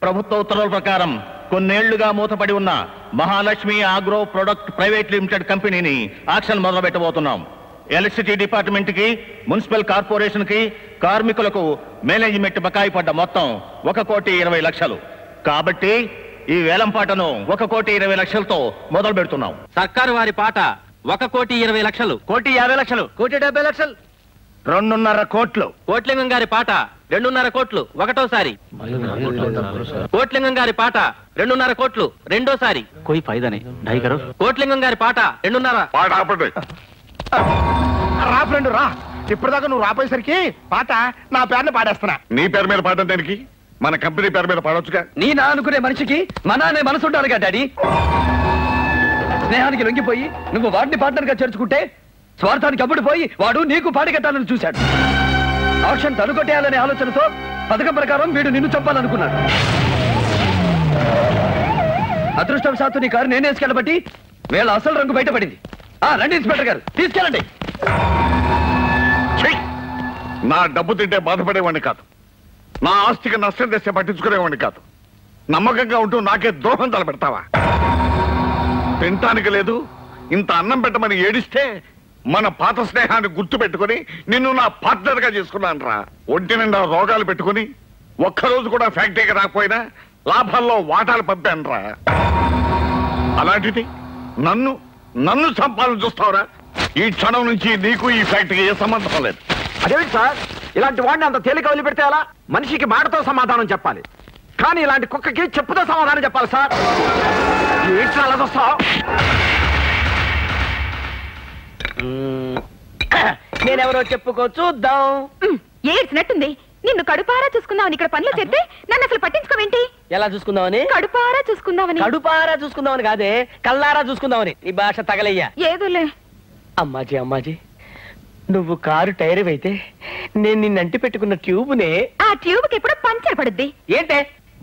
ప్రభుత్వ ఉత్తర్వుల ప్రకారం కొన్నేళ్లుగా మూతపడి ఉన్న Mahalakshmi agro product private limited కంపెనీని ఆక్షన్ మొదలు పెట్టబోతున్నాం. ఎలక్ట్రిసిటీ డిపార్ట్మెంట్ కి, మున్సిపల్ కార్పొరేషన్ కి, కార్మికులకు మేనేజ్మెంట్ బకాయి పడ్డ మొత్తం 1,20,00,000. కాబట్టి ఈ వేలంపాటను 1,20,00,000తో మొదలు పెడుతున్నాం. సర్కారు వారి పాట 1,20,00,000. 1,50,00,000. 1,70,00,000. 2.5 కోట్లు. కోట్లింగం గారి పాట 2.5 కోట్లు ఒకటోసారి. కోట్లింగం గారి పాట 2.5 కోట్లు రెండోసారి. कोई फायदा नहीं ढाई करो. కోట్లింగం గారి పాట 2.5. రా ఫ్రెండ్ రా. ఇప్పటిదాకా నువ్వు రాపోయేసరికి పాట నా పేరుని పాడేస్తున్నా. నీ పేరు మీద పాడడం దానికి మన కంపెనీ పేరు మీద పాడొచ్చుగా. నీ నా అనుకునే మనిషికి మన అనే మనసు ఉండాలిగా డాడీ. స్నేహానికి లొంగిపోయి నువ్వు వాడిని పార్ట్నర్ గా చేర్చుకుంటే స్వార్థానికి అప్పుడు పోయి వాడు నీకు పాడిగట్టాలని చూశాడు. ఆక్షన్ తనుకొట్టేయాలనే ఆలోచనతో పథకం ప్రకారం వీడు నిన్ను చంపాలనుకున్నాడు. అదృష్టవశాత్తు నీ కారు నేనే వేసుకెళ్ళబట్టి వీళ్ళ అసలు రంగు బయటపడింది. రండి ఇన్స్పెక్టర్ గారు, తీసుకెళ్ళండి. నా డబ్బు తింటే బాధపడేవాడిని కాదు, నా ఆస్తికి నష్టం తెస్తే పట్టించుకునేవాడిని కాదు. నమ్మకంగా ఉంటూ నాకే ద్రోహం తలపెడతావా? తింటానికి లేదు, ఇంత అన్నం పెట్టమని ఏడిస్తే మన పాత స్నేహాన్ని గుర్తు పెట్టుకుని నిన్ను నా పార్ట్నర్ గా చేసుకున్నాను రా. ఒంటి నిండా రోగాలు పెట్టుకుని ఒక్కరోజు కూడా ఫ్యాక్టరీకి రాకపోయినా లాభాల్లో వాటాలు పంపాను రా. అలాంటిది నన్ను చంపాలని చూస్తావురా? ఈ క్షణం నుంచి నీకు ఈ ఫ్యాక్టరీకి ఏ సంబంధం లేదు. అదేంటి సార్, ఇలాంటి వాడిని అంత తేలిక వదిలిపెడితే ఎలా? మనిషికి మాటతో సమాధానం చెప్పాలి, కానీ ఇలాంటి కుక్కకి చెప్పుతో సమాధానం చెప్పాలి సార్. ఏంటి అలా చూస్తావు? నేనెవరో చెప్పుకో చూద్దాం. ఏడ్చినట్టుంది. నిన్ను కడుపారా చూసుకుందామని ఇక్కడ పనులు చేస్తే నన్ను అసలు పట్టించుకోవేంటి? ఎలా చూసుకుందామని? కడుపారా చూసుకుందామని. కడుపారా చూసుకుందామని కాదే, కల్లారా చూసుకుందామని. నీ భాష తగలయ్యా. ఏదోలే. అమ్మాజీ నువ్వు కారు టైర్ అయితే నేను నిన్నంటి పెట్టుకున్న ట్యూబ్నే. ఆ ట్యూబ్ కి ఎప్పుడో పంచర్ పడుద్ది. ఏంటే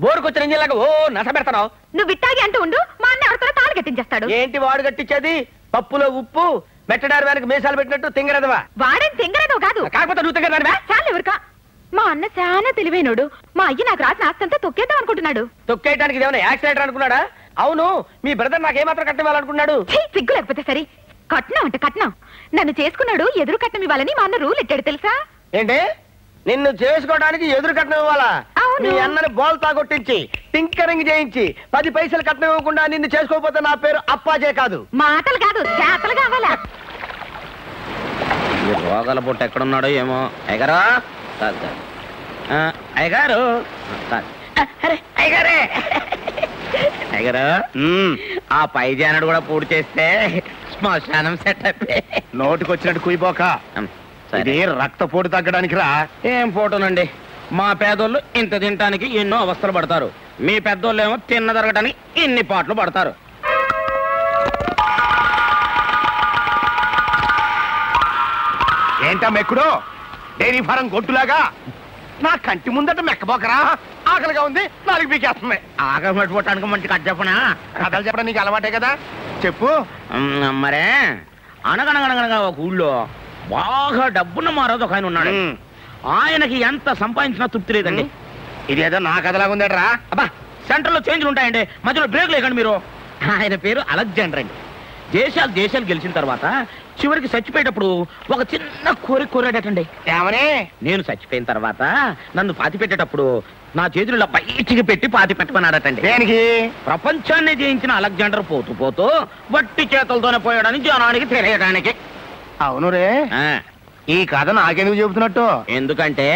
బోరుకొచ్చిన ఇంజిన్లాగా ఓ నస పెడతావు? నువ్వు ఇట్టాగి అంటూ ఉండు, మా అన్న ఎవరితో తాళి కట్టించేస్తాడు. ఏంటి వాడు కట్టించేది? పప్పులో ఉప్పు మెట్టడారు వెనక మీసాలు పెట్టినట్టు తింగరదవా? వాడేం తింగరదో కాదు. కాకపోతే నువ్వు తింగరదానివా? చాలు ఎవరికా. మా అన్న చాలా తెలివైనోడు. మా అయ్య నాకు రాసిన ఆస్తంతా తొక్కేద్దాం అనుకుంటున్నాడు. తొక్కేయడానికి ఏమైనా యాక్సిడెంట్ అనుకున్నాడా? అవును, మీ బ్రదర్ నాకేమాత్రం కట్నం ఇవ్వాలనుకున్నాడు? సిగ్గు లేకపోతే సరే. కట్నం అంటే కట్నం. నన్ను చేసుకున్నాడు, ఎదురు కట్నం ఇవ్వాలని మా అన్న రూల్ ఎట్టాడు తెలుసా? ఏంటి, నిన్ను చేసుకోవడానికి ఎదురు కట్నం ఇవ్వాలా? మీ అన్నని బోల్ తాగొట్టించి టింకరింగ్ చేయించి 10 పైసలు కట్నం ఇవ్వకుండా నిన్ను చేసుకోకపోతే నా పేరు అప్పాజే కాదు. మాటలు కాదు, చేతలు కావాలా? రోగాల పొట్టు ఎక్కడున్నాడో ఏమో. అయ్యగారు అయ్యగారు అయ్యగారే అయ్యగారు, ఆ పై జానడు కూడా పూర్తి చేస్తే శ్మశానం సెట్ అయిపోయి. నోటికొచ్చినట్టు కుయిపోక. ఇది రక్తపోటు తగ్గడానికి రా. ఏం ఫోటోనండి, మా పేదోళ్ళు ఇంత తినటానికి ఎన్నో అవస్థలు పడతారు, మీ పెద్దోళ్ళు ఏమో తిన్న జరగటానికి ఇన్ని పాటలు పడతారు. ఏంటా మెక్కుడు? డైరీ ఫారం గొట్టులాగా నా కంటి ముందట మెక్కబోకరా. ఆకలిగా ఉంది, నాలుగు పీకేస్తుంది. ఆకలి పట్టుకోవటానికి మంచి కథ చెప్పనా? కథలు చెప్పడం నీకు అలవాటే కదా, చెప్పు. మరే అనగనగనగనగా ఒక ఊళ్ళో బాగా డబ్బున్న మారాదు ఒక ఆయన ఉన్నాడు. ఆయనకి ఎంత సంపాదించినా తృప్తి లేదండి. ఇదేదో నా కథలాగా ఉందట్రా. అబ్బా, సెంటర్ లో చేంజ్లు ఉంటాయండి, మధ్యలో బ్రేక్ లేకండి మీరు. ఆయన పేరు అలెగ్జాండర్ అండి. దేశాలు గెలిచిన తర్వాత చివరికి చచ్చిపోయేటప్పుడు ఒక చిన్న కోరాడటండి. ఏమని? నేను చచ్చిపోయిన తర్వాత నన్ను పాతి పెట్టేటప్పుడు నా చేతుల్లో బయటికి పెట్టి పాతి పెట్టమన్నాడటండి. దేనికి? ప్రపంచాన్ని జయించిన అలెగ్జాండర్ పోతూ వట్టి చేతులతోనే పోయాడని జనానికి తెలియడానికి. అవును రే, ఈ కథ నాకెందుకు చెబుతున్నట్టు? ఎందుకంటే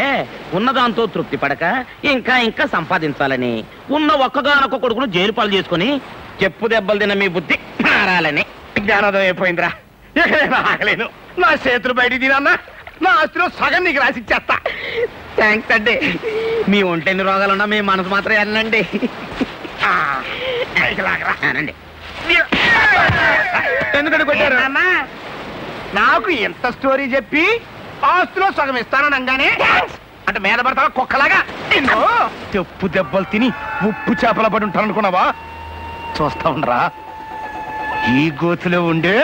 ఉన్నదాంతో తృప్తి పడక ఇంకా సంపాదించాలని, ఉన్న ఒక్కగానొక్క కొడుకును జైలు పాలు చేసుకుని చెప్పు దెబ్బలు తిన్న మీ బుద్ధి మారాలని. జ్ఞానోదయం అయిపోయిందిరా. ఎక్కడైనా ఆగలేను. నా చేతులు బయట తినన్నా నా ఆస్తిలో సగం నీకు రాసిచ్చేస్తా. థ్యాంక్స్ అండి. మీ ఒంటెన్ని రోగాలున్నా మీ మనసు మాత్రం వెళ్ళండి. ఎందుకంటే కొట్టారు? నాకు ఎంత స్టోరీ చెప్పి ఆస్తిలో సగం ఇస్తాననగానే అంటే మీద పడతావా కుక్కలాగా? చెప్పు దెబ్బలు తిని ఉప్పు చేపల పడి ఉంటాను అనుకున్నావా? చూస్తా ఉండరా, ఈ గోతులో ఉండే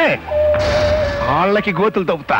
వాళ్ళకి గోతులు తవ్వుతా.